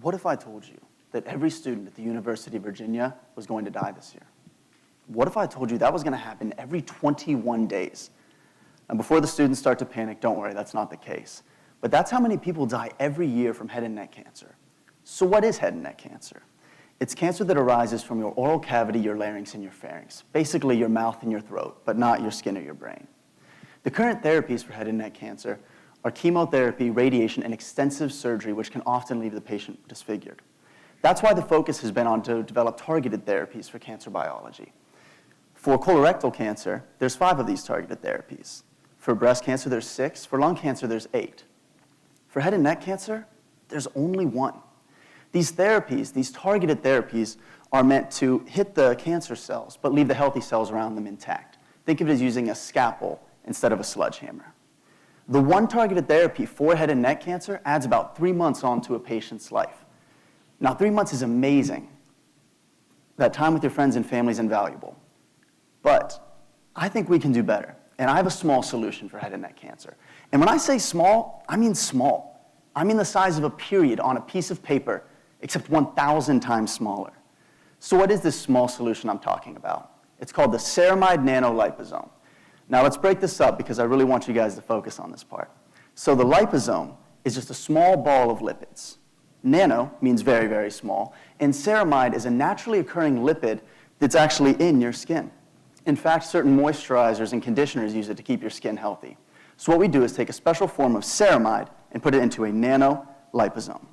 What if I told you that every student at the University of Virginia was going to die this year? What if I told you that was going to happen every 21 days? And before the students start to panic, don't worry, that's not the case. But that's how many people die every year from head and neck cancer. So what is head and neck cancer? It's cancer that arises from your oral cavity, your larynx, and your pharynx. Basically your mouth and your throat, but not your skin or your brain. The current therapies for head and neck cancer are chemotherapy, radiation, and extensive surgery, which can often leave the patient disfigured. That's why the focus has been on to develop targeted therapies for cancer biology. For colorectal cancer, there's 5 of these targeted therapies. For breast cancer, there's 6. For lung cancer, there's 8. For head and neck cancer, there's only 1. These therapies, these targeted therapies, are meant to hit the cancer cells, but leave the healthy cells around them intact. Think of it as using a scalpel instead of a sledgehammer. The one targeted therapy for head and neck cancer adds about 3 months onto a patient's life. Now, 3 months is amazing. That time with your friends and family is invaluable. But I think we can do better. And I have a small solution for head and neck cancer. And when I say small, I mean small. I mean the size of a period on a piece of paper, except 1,000 times smaller. So what is this small solution I'm talking about? It's called the ceramide Nano Liposome. Now let's break this up because I really want you guys to focus on this part. So the liposome is just a small ball of lipids. Nano means very, very small, and ceramide is a naturally occurring lipid that's actually in your skin. In fact, certain moisturizers and conditioners use it to keep your skin healthy. So what we do is take a special form of ceramide and put it into a nano liposome.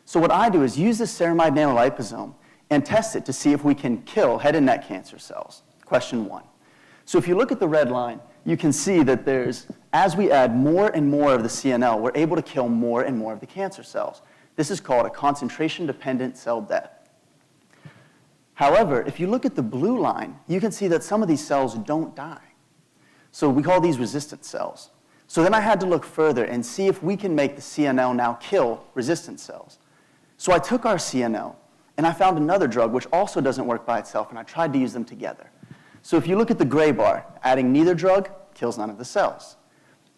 So what I do is use this ceramide nano liposome and test it to see if we can kill head and neck cancer cells. Question 1. So if you look at the red line, you can see that as we add more and more of the CNL, we're able to kill more and more of the cancer cells. This is called a concentration-dependent cell death. However, if you look at the blue line, you can see that some of these cells don't die. So we call these resistant cells. So then I had to look further and see if we can make the CNL now kill resistant cells. So I took our CNL, and I found another drug which also doesn't work by itself, and I tried to use them together. So if you look at the gray bar, adding neither drug kills none of the cells.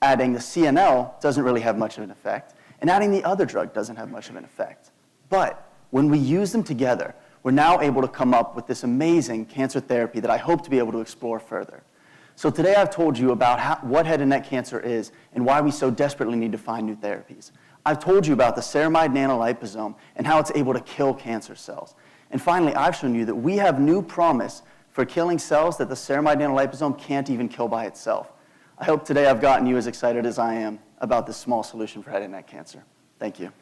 Adding the CNL doesn't really have much of an effect, and adding the other drug doesn't have much of an effect. But when we use them together, we're now able to come up with this amazing cancer therapy that I hope to be able to explore further. So today I've told you about what head and neck cancer is and why we so desperately need to find new therapies. I've told you about the ceramide nanoliposome and how it's able to kill cancer cells. And finally, I've shown you that we have new promise for killing cells that the ceramide nanoliposome can't even kill by itself. I hope today I've gotten you as excited as I am about this small solution for head and neck cancer. Thank you.